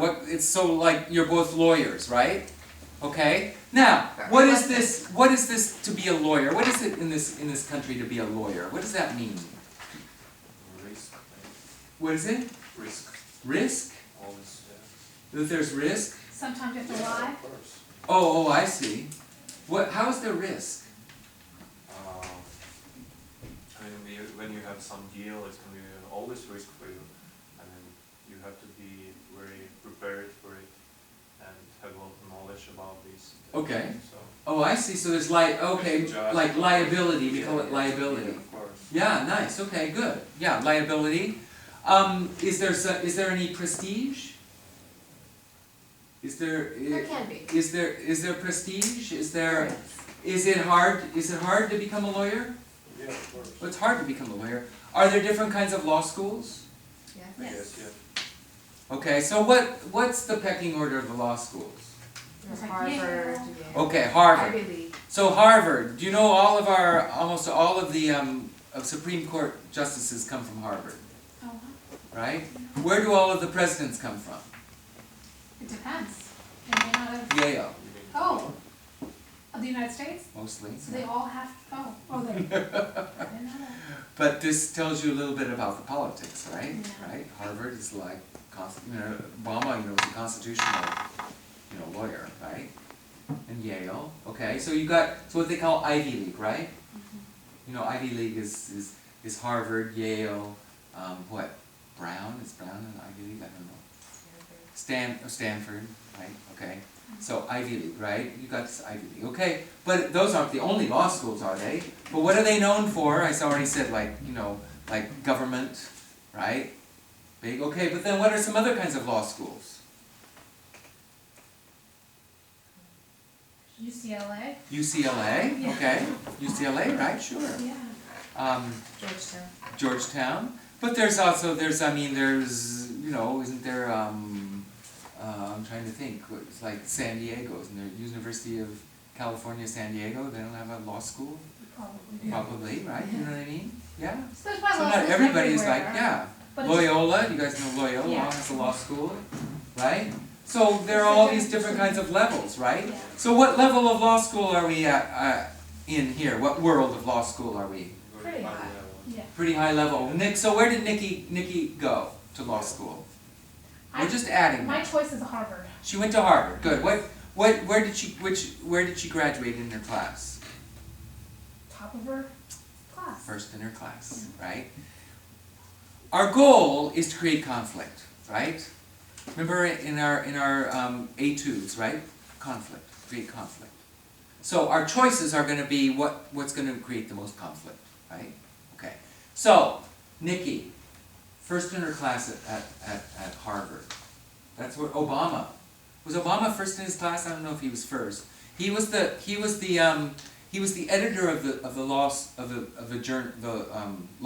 on. It's so like you're both lawyers, right? Okay. Now, what is this? What is this to be a lawyer? What is it in this country to be a lawyer? What does that mean? Risk. What is it? Risk. Risk? Always, That there's risk? Sometimes you have to lie. Of course. Oh, I see. How is there risk? I mean, when you have some deal, it's going to be always risk for you, and then you have to be very prepared for it and have a lot of knowledge about these things. Okay. So, Oh, I see. So there's like liability. We call it liability. of course. Yeah, nice. Okay, good. Yeah, liability. Is there any prestige? There can be. Is there prestige? Yes. Is it hard to become a lawyer? Yeah, of course. Well, it's hard to become a lawyer. Are there different kinds of law schools? Yes. Yes, yeah. Okay, so what's the pecking order of the law schools? There's Like Harvard. Yale. Yeah. Okay, Harvard. Ivy League. So Harvard, do you know almost all of the Supreme Court justices come from Harvard, Oh, right? Where do all of the presidents come from? it depends. They may not have. Yale, Oh, of the United States? mostly. So they all have, they, I didn't know that. But this tells you a little bit about the politics, right? Yeah. Right? Harvard is like, Obama, is a constitutional, lawyer, right? And Yale, okay. So you got, what they call Ivy League, right? Ivy League is Harvard, Yale, Brown? Is Brown in Ivy League? I don't know. Stanford, right? Okay. So Ivy League, right? You got this Ivy League, okay? But those aren't the only law schools, are they? But what are they known for? I already said, like government, right? Big, okay. But then what are some other kinds of law schools? UCLA? UCLA, Yeah. okay. UCLA, right? Sure. Yeah. Georgetown. Georgetown. But there's, isn't there, I'm trying to think, it's like San Diego, isn't there? University of California, San Diego, they don't have a law school? Probably. Probably, right? You know what I mean? Yeah. So there's probably So law not schools everybody's like, everywhere, yeah. but it's- Loyola, you guys know Loyola Yeah. has a law school, right? So there are all these different kinds of levels, right? Yeah. So what level of law school are we at in here? What world of law school are we? Pretty high. Yeah. Pretty high level. Nick, so where did Nikki go to law school? We're just adding My that. choice is Harvard. She went to Harvard. Good. Where did she graduate in her class? Top of her class. First in her class, right? Our goal is to create conflict, right? Remember in our etudes, right? Conflict, create conflict. So our choices are going to be what's going to create the most conflict, right? Okay. So Nikki, first in her class at Harvard. That's what Obama. Was Obama first in his class? I don't know if he was first. He was the editor of the law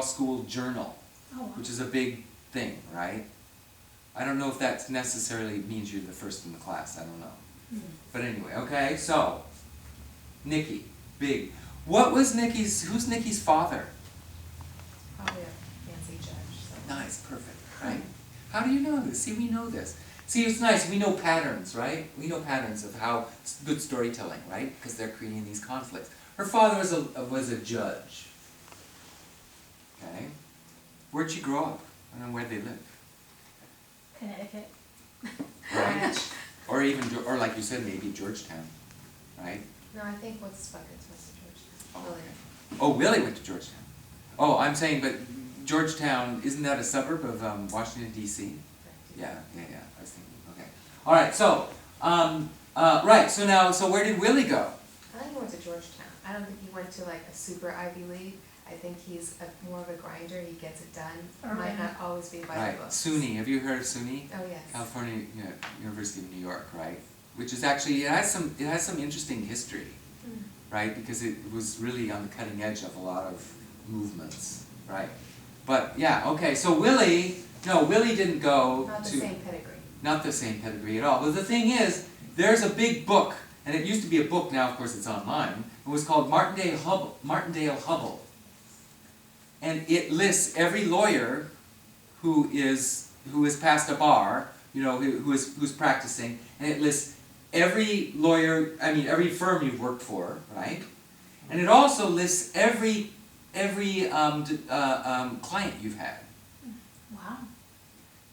school journal, Oh, wow. which is a big thing, right? I don't know if that necessarily means you're the first in the class. I don't know. But anyway, okay. So Nikki, big. Who's Nikki's father? Probably a fancy judge. So. Nice, perfect, right? How do you know this? See, we know this. See, it's nice. We know patterns, right? We know patterns of how good storytelling, right? Because they're creating these conflicts. Her father was a judge. Okay, where'd she grow up? I don't know where they live. Connecticut. Right? or like you said, maybe Georgetown, right? No, I think what's Buckets was to Georgetown. Oh, Willie. Oh, Willie went to Georgetown. Oh, I'm saying, but Georgetown, isn't that a suburb of Washington, D.C.? Yeah. I was thinking, okay. All right, so, so where did Willie go? I think he went to Georgetown. I don't think he went to like a super Ivy League. I think he's more of a grinder. He gets it done. Might not always be by the Right, books. SUNY. Have you heard of SUNY? Oh yes. California University of New York, right? Which is actually, it has some interesting history, right? Because it was really on the cutting edge of a lot of movements, right? But yeah, okay. So Willie didn't go Not the to. same pedigree. Not the same pedigree at all. But the thing is, there's a big book, and it used to be a book. Now, of course, it's online. It was called Martindale Hubble, and it lists every lawyer who is passed a bar you know, who's practicing, and it lists every lawyer, every firm you've worked for, right? And it also lists every client you've had. Wow.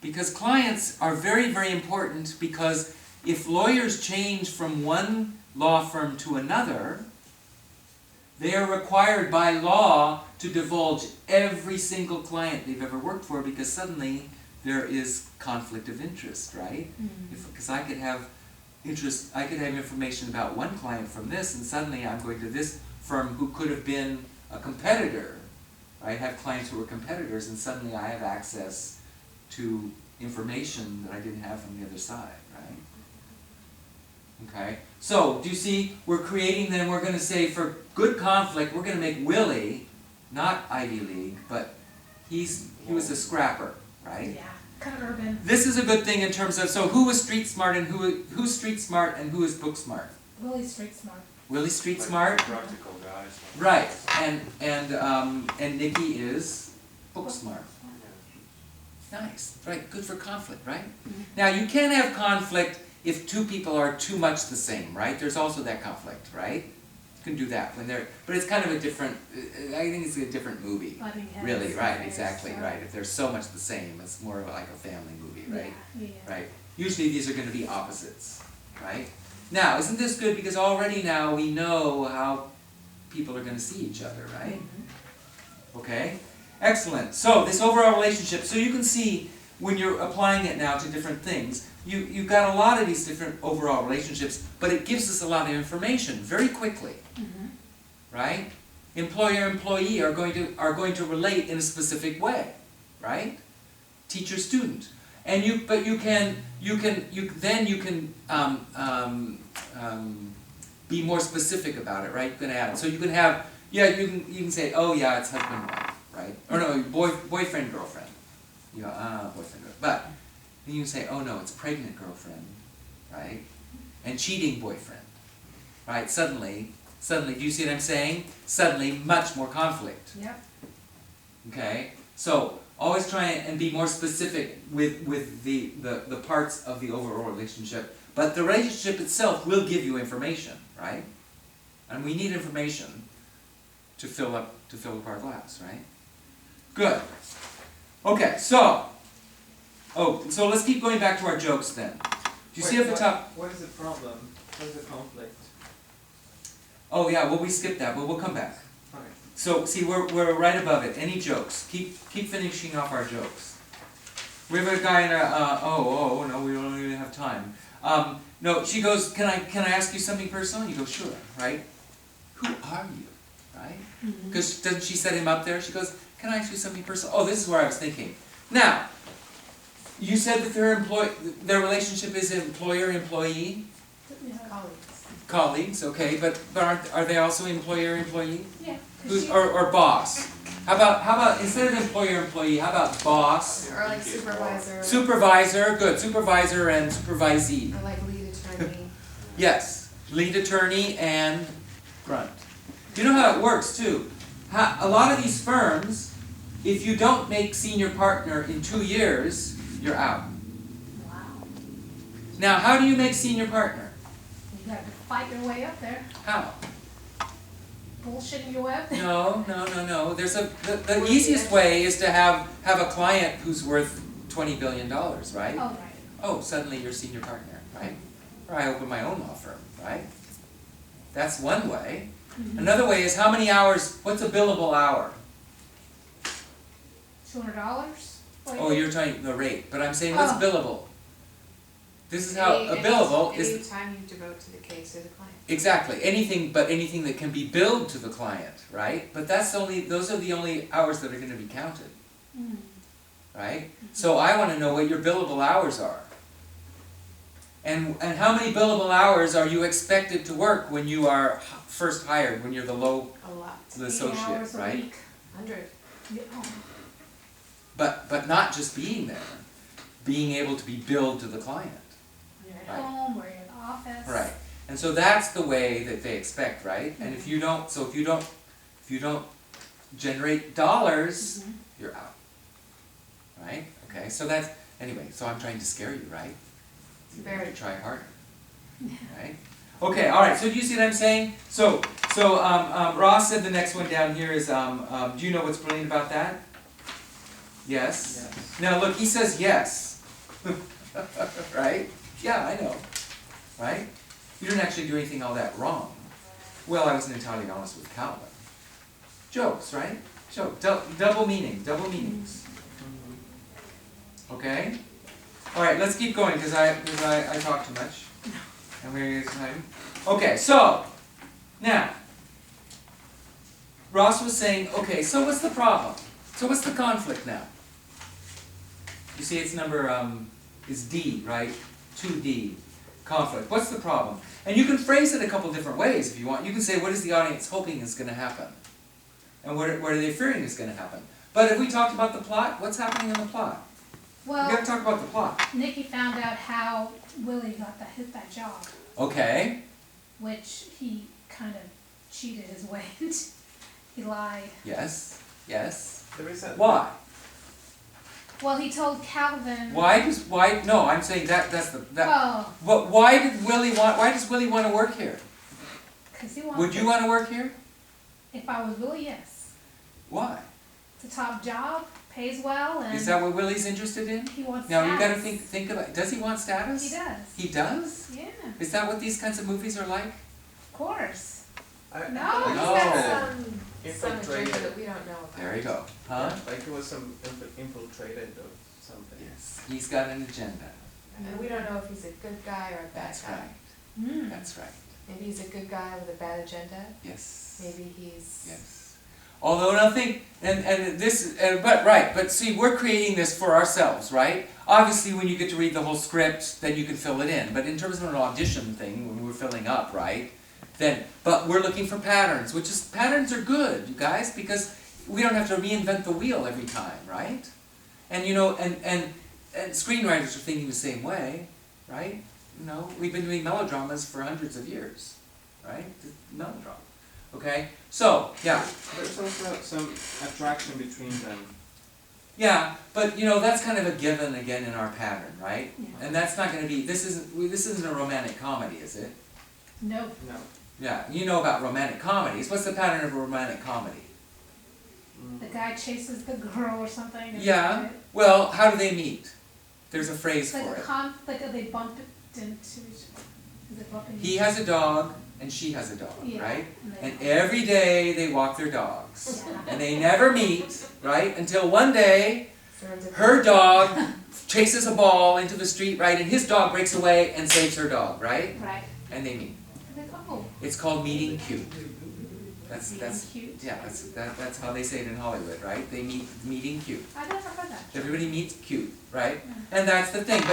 Because clients are very, very important, because if lawyers change from one law firm to another, they are required by law to divulge every single client they've ever worked for, because suddenly there is conflict of interest, right? Because I could have information about one client from this, and suddenly I'm going to this firm who could have been a competitor. I have clients who are competitors, and suddenly I have access to information that I didn't have from the other side, right? Okay, so do you see, we're creating, then we're going to say for good conflict, we're going to make Willie, not Ivy League, but he was a scrapper, right? Yeah, kind of urban. This is a good thing in terms of, so who was street smart and who's street smart and who is book smart? Willie's street smart. Willie's street Like smart? Practical guys. Right, and Nikki is book smart. Nice, right, good for conflict, right? Now you can't have conflict if two people are too much the same, right? There's also that conflict, right? You can do that when they're, but it's kind of a different, I think it's a different movie. Butting heads, Really, right, fires, exactly, so- right. If they're so much the same, it's more of like a family movie, right? Yeah, yeah. Right. Usually these are going to be opposites, right? Now, isn't this good? Because already now we know how people are going to see each other, right? Okay? Excellent. So this overall relationship, so you can see when you're applying it now to different things, you've got a lot of these different overall relationships, but it gives us a lot of information very quickly, right? Employer-employee are going to relate in a specific way, right? Teacher-student. And you can be more specific about it, right? You can add it. So you can have, you can say, oh yeah, it's husband-wife, right? Or no, boyfriend-girlfriend. You go, boyfriend-girlfriend. But then you can say, oh no, it's pregnant girlfriend, right? And cheating boyfriend, right? Suddenly, do you see what I'm saying? Suddenly, much more conflict. Yep. Okay? So, always try and be more specific with the parts of the overall relationship. But the relationship itself will give you information, right? And we need information to fill up our glass, right? Good. Okay, so let's keep going back to our jokes then. Do you see at the top? What is the problem? What is the conflict? Oh yeah, well we skipped that, but we'll come back. Okay. So see, we're right above it. Any jokes? Keep finishing off our jokes. We have a guy in a no, we don't even have time. No, she goes, can I ask you something personal? You go, sure, right? Who are you, right? Because doesn't she set him up there? She goes, can I ask you something personal? Oh, this is where I was thinking. Now, you said that their relationship is employer-employee? Colleagues. Colleagues, okay, but are they also employer-employee? Yeah. Or boss? How about instead of employer-employee, how about boss? Or like supervisor. Supervisor, good. Supervisor and supervisee. Or like lead attorney. Yes, lead attorney and grunt. You know how it works too. A lot of these firms, if you don't make senior partner in 2 years, you're out. Wow. Now, how do you make senior partner? You have to fight your way up there. How? Bullshitting your way up there. No. There's the easiest way is to have a client who's worth $20 billion, right? Oh, right. Oh, suddenly you're senior partner, right? Or I open my own law firm, right? That's one way. Another way is how many hours, what's a billable hour? $200? Oh, you're talking the rate, but I'm saying what's billable? This is how a Any billable is, time you devote to the case or the client. exactly, anything that can be billed to the client, right? But those are the only hours that are going to be counted, right? So I want to know what your billable hours are. And how many billable hours are you expected to work when you are first hired, when you're the A lot. associate, 8 hours a right? week. 100. Yeah. Oh. But not just being there, being able to be billed to the client. You're at Right. home, or you're in the office. Right. And so that's the way that they expect, right? And if you don't generate dollars, you're out. Right? Okay, so Anyway, so I'm trying to scare you, right? You have Very. to try harder, right? Okay, all right. So do you see what I'm saying? So Ross said the next one down here is, do you know what's brilliant about that? Yes. Yes. Now look, he says yes. Right? Yeah, I know. Right? You didn't actually do anything all that wrong. Well, I wasn't entirely honest with Calvin. Jokes, right? Joke. Double meaning. Double meanings. Okay? Alright, let's keep going because I talk too much. And we're out of time. Okay, so now Ross was saying, okay, so what's the problem? So what's the conflict now? You see it's number is D, right? 2D. Conflict. What's the problem? And you can phrase it a couple different ways if you want. You can say, what is the audience hoping is going to happen? And what are they fearing is going to happen? But if we talked about the plot, what's happening in the plot? We got Well, to talk about the plot. Nikki found out how Willie got that job, Okay. which he kind of cheated his way into. He lied. Yes. Yes. There is a. Why? Well, he told Calvin. Why? No, I'm saying that's the that. Well, But why does Willie want to work here? because he wanted. Would you want to work here? If I was Willie, yes. Why? It's a top job, pays well, and Is that what Willie's interested in? he wants Now you got to status. think about. Does he want status? He does. He does? Yeah, Is that what these kinds of movies are like? of course. I No, think No. he's it was, got some infiltrated. agenda that we don't know about. There you go. Huh? Like it was some infiltrated or something. Yes. He's got an agenda. And we don't know if he's a good guy or a bad That's guy. right. Mm. That's right. Maybe he's a good guy with a bad agenda. Yes. Maybe he's. Yes. Although nothing, but see, we're creating this for ourselves, right? Obviously, when you get to read the whole script, then you can fill it in. But in terms of an audition thing, when we're filling up, right? But we're looking for patterns, patterns are good, you guys, because we don't have to reinvent the wheel every time, right? And and screenwriters are thinking the same way, right? We've been doing melodramas for hundreds of years, right? Melodrama. Okay? So, yeah. There's also some attraction between them. Yeah, but that's kind of a given again in our pattern, right? Yeah. And that's not going to be, this isn't a romantic comedy, is it? No. No. Yeah, you know about romantic comedies. What's the pattern of a romantic comedy? The guy chases the girl or something. and- Yeah, well, how do they meet? There's a phrase It's like for a it. conflict, they bump into each other. Is it bumping? He has a dog, and she has a dog, Yeah, right? and And they- every day they walk their dogs. Yeah. And they never meet, right? Until one day, Serendipity. her dog chases a ball into the street, right? And his dog breaks away and saves her dog, right? Right. And they meet. And they go, oh, It's called meeting cute. That's cute. yeah, that's how they say it in Hollywood, right? They meeting cute. I never heard that. Everybody meets cute, right? And that's the thing.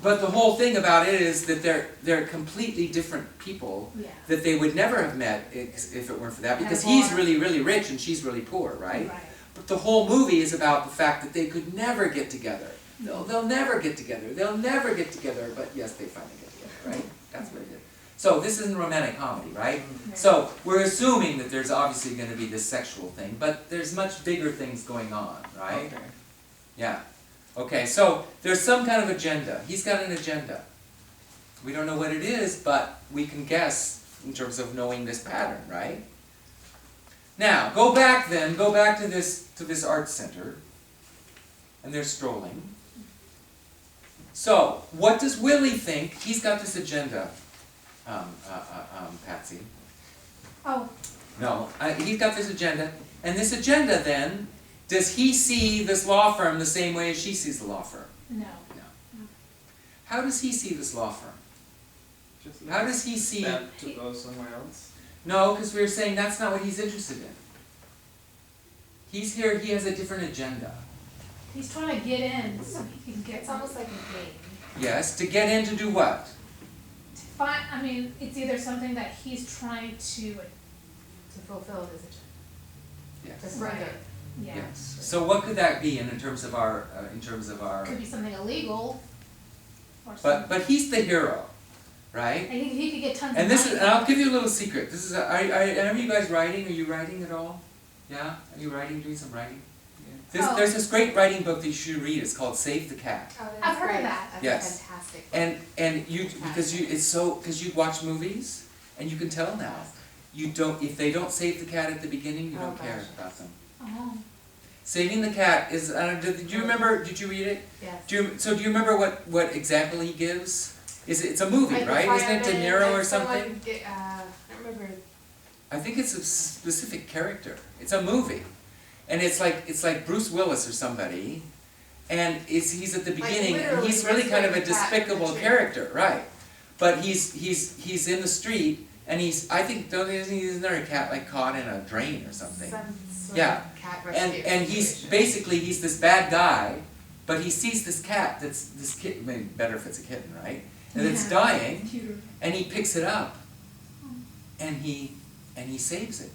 But the whole thing about it is that they're completely different people Yeah. that they would never have met if it weren't for that. Because At a he's bar. really, really rich and she's really poor, right? Right. But the whole movie is about the fact that they could never get together. They'll never get together. They'll never get together. But yes, they finally get together, right? That's what it is. So this isn't romantic comedy, right? So we're assuming that there's obviously going to be this sexual thing, but there's much bigger things going on, right? Okay. Yeah. Okay, so there's some kind of agenda. He's got an agenda. We don't know what it is, but we can guess in terms of knowing this pattern, right? Now, go back to this art center, and they're strolling. So, what does Willie think? He's got this agenda, Patsy. Oh, No, he's got this agenda, and this agenda then, does he see this law firm the same way as she sees the law firm? no. No. How does he see this law firm? Just How does he see? them to go somewhere else? No, because we were saying that's not what he's interested in. He's here, he has a different agenda. He's trying to get in so he can get It's almost like a game. Yes, to get in to do what? to find. I mean, it's either something that he's trying to. To fulfill his agenda. To Yes. further. Yeah. Yes. So what could that be in terms of our Could be something illegal. Or But something. he's the hero, right? And he could get tons And of this money. is, and I'll give you a little secret. This is, are you guys writing? Are you writing at all? Yeah? Are you writing, doing some writing? There's this great writing book that you should read. It's called Save the Cat. Oh, that's I've heard of great. that. That's Yes. fantastic. And you because you watch movies and you can tell now. You don't if they don't save the cat at the beginning, you Oh, don't care gosh. about them. Oh. Saving the cat is. Did you remember? Did you read it? Yes. Do you remember what example he gives? It's a movie, Like the right? Isn't it De fireman, Niro like or something? someone I don't remember. I think it's a specific character. It's a movie, and it's like Bruce Willis or somebody, and he's at the beginning, and literally he's really kind of a rescuing the cat from the despicable tree. character, right? But he's in the street, and isn't there a cat like caught in a drain or something? Some sort Yeah. of cat rescue And he's basically this bad guy, but he sees this cat that's this kid. Maybe better if it's a kitten, right? And it's Yeah. dying, Computer. and he picks it up, and he saves it.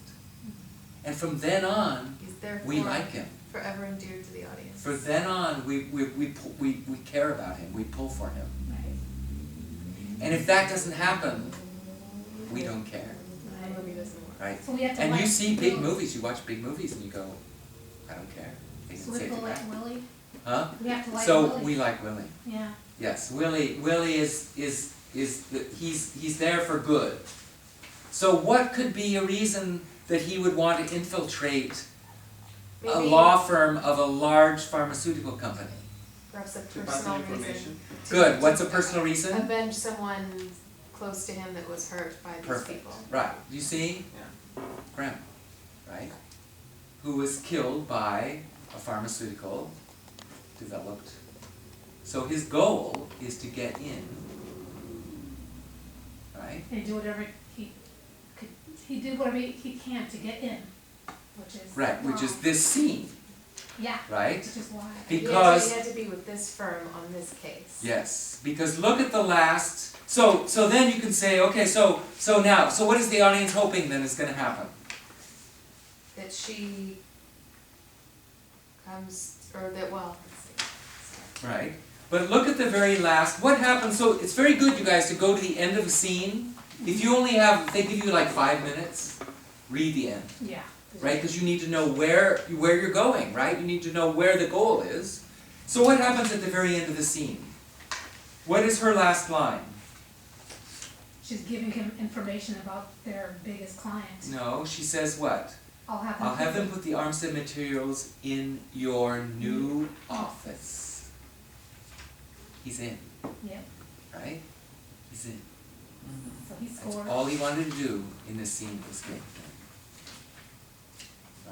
And from then on, He's there we like him. forever endeared to the audience. From then on, we care about him. We pull for him. Right. And if that doesn't happen, we don't care, The movie doesn't work. right? So we have to And like you see big Will- movies. You watch big movies, and you go, I don't care. They So didn't we save have the to cat. like Willie? Huh? We have to like So Willie? we like Willie. Yeah. Yes, Willie he's there for good. So what could be a reason that he would want to infiltrate a Maybe law firm of a large pharmaceutical company? perhaps a To pass on personal reason. information. Good, what's a personal reason? Avenge someone close to him that was hurt by these Perfect, people. right, you see? Yeah. Graham, right? Who was killed by a pharmaceutical developed. So his goal is to get in, right? And do whatever he could, he did whatever he can to get in, which is. Right, which is wrong. this scene, Yeah, right? which is why. Because He had to be with this firm on this case. yes, because look at the last. So then you can say, okay, so what is the audience hoping then is going to happen? That she comes, or that, well, let's see. Right. But look at the very last. What happens? So it's very good, you guys, to go to the end of a scene. If you only have, they give you like 5 minutes, read the end, Yeah. right? Because you need to know where you're going, right? You need to know where the goal is. So what happens at the very end of the scene? What is her last line? She's giving him information about their biggest client. No, she says what? I'll have them. Put the Armstead materials in your new office. He's in, Yep, right? He's in. so he That's scored. all he wanted to do in this scene was get in.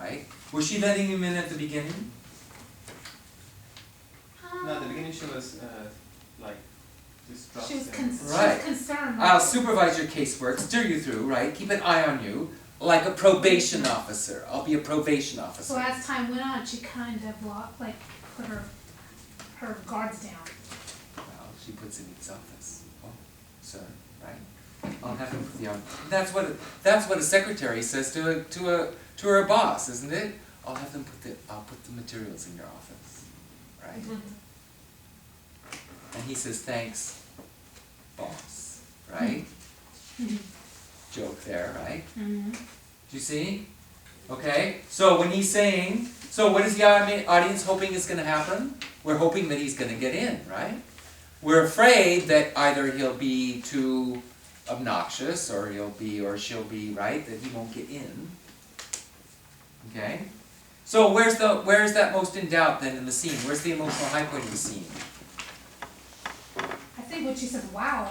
Right? Was she letting him in at the beginning? No, at the beginning she was like distrusting. She was Right. concerned. I'll supervise your casework, steer you through, right? Keep an eye on you, like a probation officer. I'll be a probation So officer. as time went on, she kind of like put her guards down. Well, she puts him in his office. Oh, sir, right? I'll have him put the that's what a secretary says to her boss, isn't it? I'll put the materials in your office, right? And he says, thanks, boss, right? Joke there, right? Mm-hmm. Do you see? Okay, so when he's saying, so what is the audience hoping is going to happen? We're hoping that he's going to get in, right? We're afraid that either he'll be too obnoxious or she'll be, right, that he won't get in. Okay? So where is that most in doubt then in the scene? Where's the emotional high point of the scene? I think when she says, wow,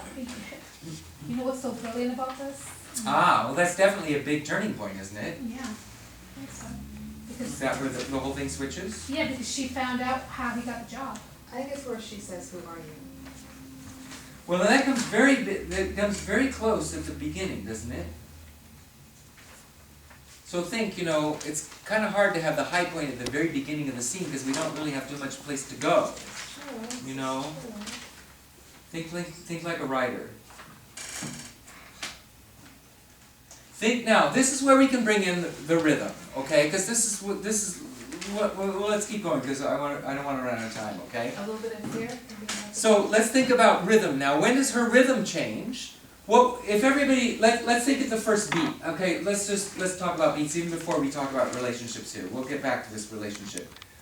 you know what's so brilliant about this? Ah, well that's definitely a big turning point, isn't it? Yeah, I think so. Is Because, that where the whole thing switches? yeah, because she found out how he got the job. I think it's where she says, "Who are you?" Well, that comes very close at the beginning, doesn't it? So think, it's kind of hard to have the high point at the very beginning of the scene because we don't really have too much place to go. You know? Think like a writer. Think now. This is where we can bring in the rhythm, okay? Because this is what. Well, let's keep going because I don't want to run out of time, okay? A little bit of fear. So let's think about rhythm now. When does her rhythm change? Well, if everybody, let's think at the first beat. Okay, let's talk about beats even before we talk about relationships here. We'll get back to this relationship.